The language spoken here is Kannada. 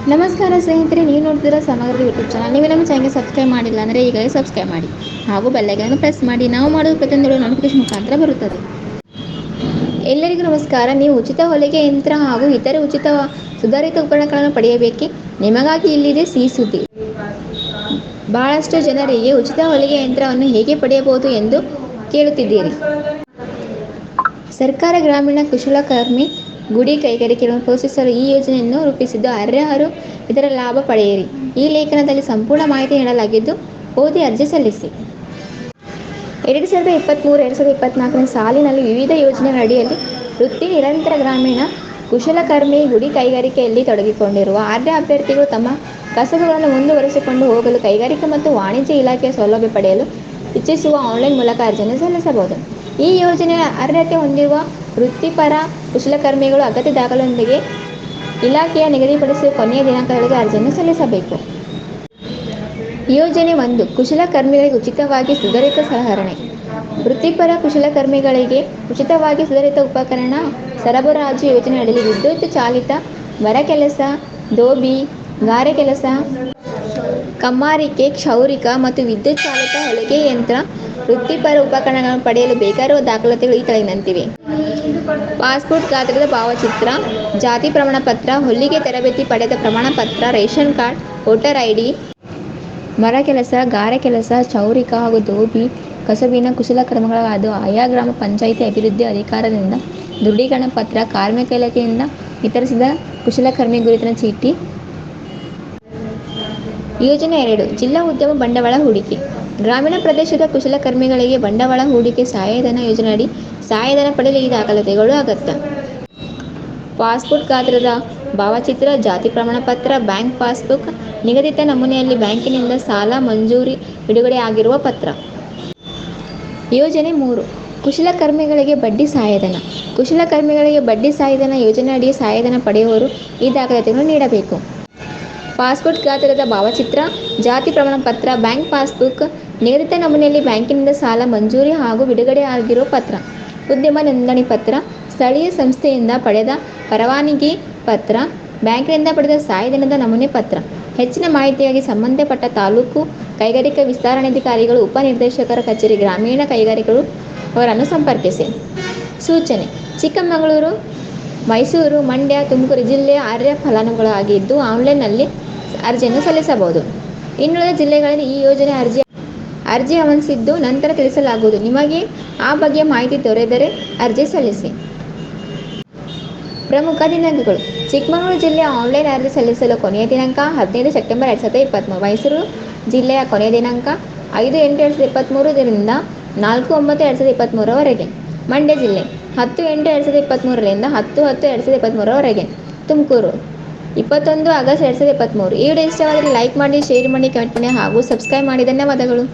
ನಮಸ್ಕಾರ ಸ್ನೇಹಿತರೆ, ನೀವು ನೋಡ್ತಿರೋ ಸಮಗ್ರ ಯೂಟ್ಯೂಬ್ ಚಾನಲ್. ನೀವು ನಮ್ಮ ಚಾನಲ್ಗೆ ಸಬ್ಸ್ಕ್ರೈಬ್ ಮಾಡಿಲ್ಲ ಅಂದರೆ ಈಗಲೇ ಸಬ್ಸ್ಕ್ರೈಬ್ ಮಾಡಿ ಹಾಗೂ ಬೆಲ್ಲೈಕನ್ ಪ್ರೆಸ್ ಮಾಡಿ. ನಾವು ಮಾಡೋದು ಪ್ರತಿಯೊಂದು ನೋಟಿಫಿಕೇಶನ್ ಮುಖಾಂತರ ಬರುತ್ತದೆ. ಎಲ್ಲರಿಗೂ ನಮಸ್ಕಾರ. ನೀವು ಉಚಿತ ಹೊಲಿಗೆ ಯಂತ್ರ ಹಾಗೂ ಇತರೆ ಉಚಿತ ಸುಧಾರಿತ ಉಪಕರಣಗಳನ್ನು ಪಡೆಯಬೇಕೆ? ನಿಮಗಾಗಿ ಇಲ್ಲಿದೆ ಸಿಹಿ ಸುದ್ದಿ. ಬಹಳಷ್ಟು ಜನರಿಗೆ ಉಚಿತ ಹೊಲಿಗೆ ಯಂತ್ರವನ್ನು ಹೇಗೆ ಪಡೆಯಬಹುದು ಎಂದು ಕೇಳುತ್ತಿದ್ದೀರಿ. ಸರ್ಕಾರ ಗ್ರಾಮೀಣ ಕುಶಲಕರ್ಮಿ ಗುಡಿ ಕೈಗಾರಿಕೆಗಳನ್ನು ಪ್ರೋತ್ಸಾಹಿಸಲು ಈ ಯೋಜನೆಯನ್ನು ರೂಪಿಸಿದ್ದು. ಅರ್ಹರು ಇದರ ಲಾಭ ಪಡೆಯಿರಿ. ಈ ಲೇಖನದಲ್ಲಿ ಸಂಪೂರ್ಣ ಮಾಹಿತಿ ನೀಡಲಾಗಿದ್ದು, ಓದಿ ಅರ್ಜಿ ಸಲ್ಲಿಸಿ. 2023-2024 ಸಾಲಿನಲ್ಲಿ ವಿವಿಧ ಯೋಜನೆಗಳ ಅಡಿಯಲ್ಲಿ ವೃತ್ತಿ ನಿರಂತರ ಗ್ರಾಮೀಣ ಕುಶಲಕರ್ಮಿ ಗುಡಿ ಕೈಗಾರಿಕೆಯಲ್ಲಿ ತೊಡಗಿಕೊಂಡಿರುವ ಅರ್ಹ ಅಭ್ಯರ್ಥಿಗಳು ತಮ್ಮ ಕಸಬುಗಳನ್ನು ಮುಂದುವರಿಸಿಕೊಂಡು ಹೋಗಲು ಕೈಗಾರಿಕಾ ಮತ್ತು ವಾಣಿಜ್ಯ ಇಲಾಖೆಯ ಸೌಲಭ್ಯ ಪಡೆಯಲು ಇಚ್ಛಿಸುವ ಆನ್ಲೈನ್ ಮೂಲಕ ಅರ್ಜಿಯನ್ನು ಸಲ್ಲಿಸಬಹುದು. ಈ ಯೋಜನೆಯ ಅರ್ಹತೆ ಹೊಂದಿರುವ ವೃತ್ತಿಪರ ಕುಶಲಕರ್ಮಿಗಳು ಅಗತ್ಯ ದಾಖಲೆಗಳೊಂದಿಗೆ ಇಲಾಖೆಯ ನಿಗದಿಪಡಿಸಿದ ಕೊನೆಯ ದಿನಾಂಕದೊಳಗೆ ಅರ್ಜಿಯನ್ನು ಸಲ್ಲಿಸಬೇಕು. ಯೋಜನೆ 1. ಕುಶಲಕರ್ಮಿಗಳಿಗೆ ಉಚಿತವಾಗಿ ಸುಧಾರಿತ ಸಲಕರಣೆ. ವೃತ್ತಿಪರ ಕುಶಲಕರ್ಮಿಗಳಿಗೆ ಉಚಿತವಾಗಿ ಸುಧಾರಿತ ಉಪಕರಣ ಸರಬರಾಜು ಯೋಜನೆ ಅಡಿಯಲ್ಲಿ ವಿದ್ಯುತ್ ಚಾಲಿತ ಮರ ಕೆಲಸ, ದೋಬಿ, ಗಾರೆ ಕೆಲಸ, ಕಮ್ಮಾರಿಕೆ, ಕ್ಷೌರಿಕ ಮತ್ತು ವಿದ್ಯುತ್ ಚಾಲಿತ ಹೊಲಿಗೆ ಯಂತ್ರ ವೃತ್ತಿಪರ ಉಪಕರಣಗಳನ್ನು ಪಡೆಯಲು ಬೇಕಾಗಿರುವ ದಾಖಲಾತಿಗಳು ಈ ಕೆಳಗಿನಂತಿವೆ. ಪಾಸ್ಪೋರ್ಟ್ ಗಾತ್ರದ ಭಾವಚಿತ್ರ, ಜಾತಿ ಪ್ರಮಾಣ ಪತ್ರ, ಹೊಲಿಗೆ ತರಬೇತಿ ಪಡೆದ ಪ್ರಮಾಣ ಪತ್ರ, ರೇಷನ್ ಕಾರ್ಡ್, ವೋಟರ್ ಐಡಿ. ಮರ ಕೆಲಸ, ಗಾರೆ ಕೆಲಸ, ಕ್ಷೌರಿಕ ಹಾಗೂ ದೋಬಿ ಕಸುಬಿನ ಕುಶಲಕರ್ಮಿಗಳಾದ ಆಯಾ ಗ್ರಾಮ ಪಂಚಾಯಿತಿ ಅಭಿವೃದ್ಧಿ ಅಧಿಕಾರಿಯಿಂದ ದೃಢೀಕರಣ ಪತ್ರ, ಕಾರ್ಮಿಕ ಇಲಾಖೆಯಿಂದ ವಿತರಿಸಿದ ಕುಶಲಕರ್ಮಿ ಗುರುತಿನ ಚೀಟಿ. ಯೋಜನೆ 2. ಜಿಲ್ಲಾ ಉದ್ಯಮ ಬಂಡವಾಳ ಹೂಡಿಕೆ. ಗ್ರಾಮೀಣ ಪ್ರದೇಶದ ಕುಶಲಕರ್ಮಿಗಳಿಗೆ ಬಂಡವಾಳ ಹೂಡಿಕೆ ಸಹಾಯಧನ ಯೋಜನೆಯಡಿ ಸಹಾಯಧನ ಪಡೆಯಲು ಈ ದಾಖಲಾತಿಗಳು ಅಗತ್ಯ. ಪಾಸ್ಪೋರ್ಟ್ ಗಾತ್ರದ ಭಾವಚಿತ್ರ, ಜಾತಿ ಪ್ರಮಾಣ ಪತ್ರ, ಬ್ಯಾಂಕ್ ಪಾಸ್ಬುಕ್, ನಿಗದಿತ ನಮೂನೆಯಲ್ಲಿ ಬ್ಯಾಂಕಿನಿಂದ ಸಾಲ ಮಂಜೂರಿ ಬಿಡುಗಡೆ ಆಗಿರುವ ಪತ್ರ. ಯೋಜನೆ 3. ಕುಶಲಕರ್ಮಿಗಳಿಗೆ ಬಡ್ಡಿ ಸಹಾಯಧನ. ಕುಶಲಕರ್ಮಿಗಳಿಗೆ ಬಡ್ಡಿ ಸಹಾಯಧನ ಯೋಜನೆಯಡಿ ಸಹಾಯಧನ ಪಡೆಯುವವರು ಈ ದಾಖಲಾತಿಗಳನ್ನು ನೀಡಬೇಕು. ಪಾಸ್ಪೋರ್ಟ್ ಗಾತ್ರದ ಭಾವಚಿತ್ರ, ಜಾತಿ ಪ್ರಮಾಣ ಪತ್ರ, ಬ್ಯಾಂಕ್ ಪಾಸ್ಬುಕ್, ನಿಗದಿತ ನಮೂನೆಯಲ್ಲಿ ಬ್ಯಾಂಕಿನಿಂದ ಸಾಲ ಮಂಜೂರಿ ಹಾಗೂ ಬಿಡುಗಡೆ ಆಗಿರುವ ಪತ್ರ. ಉದ್ಯಮ ನೋಂದಣಿ ಪತ್ರ, ಸ್ಥಳೀಯ ಸಂಸ್ಥೆಯಿಂದ ಪಡೆದ ಪರವಾನಗಿ ಪತ್ರ, ಬ್ಯಾಂಕಿನಿಂದ ಪಡೆದ ಸಹಾಯಧನದ ನಮೂನೆ ಪತ್ರ. ಹೆಚ್ಚಿನ ಮಾಹಿತಿಗಾಗಿ ಸಂಬಂಧಪಟ್ಟ ತಾಲೂಕು ಕೈಗಾರಿಕಾ ವಿಸ್ತರಣಾಧಿಕಾರಿಗಳು, ಉಪನಿರ್ದೇಶಕರ ಕಚೇರಿ, ಗ್ರಾಮೀಣ ಕೈಗಾರಿಕೆಗಳು ಅವರನ್ನು ಸಂಪರ್ಕಿಸಿ. ಸೂಚನೆ: ಚಿಕ್ಕಮಗಳೂರು, ಮೈಸೂರು, ಮಂಡ್ಯ, ತುಮಕೂರು ಜಿಲ್ಲೆಯ ಅರ್ಹ ಫಲಾನುಭವಿಗಳಾಗಿದ್ದು ಆನ್ಲೈನ್ನಲ್ಲಿ ಅರ್ಜಿಯನ್ನು ಸಲ್ಲಿಸಬಹುದು. ಇನ್ನುಳಿದ ಜಿಲ್ಲೆಗಳಲ್ಲಿ ಈ ಯೋಜನೆ ಅರ್ಜಿ ಆಹ್ವಾನಿಸಿದ್ದು ನಂತರ ತಿಳಿಸಲಾಗುವುದು. ನಿಮಗೆ ಆ ಬಗ್ಗೆ ಮಾಹಿತಿ ದೊರೆತರೆ ಅರ್ಜಿ ಸಲ್ಲಿಸಿ. ಪ್ರಮುಖ ದಿನಾಂಕಗಳು: ಚಿಕ್ಕಮಗಳೂರು ಜಿಲ್ಲೆಯ ಆನ್ಲೈನ್ ಅರ್ಜಿ ಸಲ್ಲಿಸಲು ಕೊನೆಯ ದಿನಾಂಕ 15 ಸೆಪ್ಟೆಂಬರ್ 2023. ಮೈಸೂರು ಜಿಲ್ಲೆಯ ಕೊನೆಯ ದಿನಾಂಕ 5/8/2023 ರಿಂದ 4/9/2023 ವರೆಗೆ. ಮಂಡ್ಯ ಜಿಲ್ಲೆ 10/8/2023 ರಿಂದ 10/10/2023 ವರೆಗೆ. ತುಮಕೂರು 21 ಆಗಸ್ಟ್ 2023. ಈ ವಿಡಿಯೋ ಇಷ್ಟವಾದರೆ ಲೈಕ್ ಮಾಡಿ, ಶೇರ್ ಮಾಡಿ, ಕಮೆಂಟ್ ಮಾಡಿ ಹಾಗೂ ಸಬ್ಸ್ಕ್ರೈಬ್ ಮಾಡಿ. ಧನ್ಯವಾದಗಳು.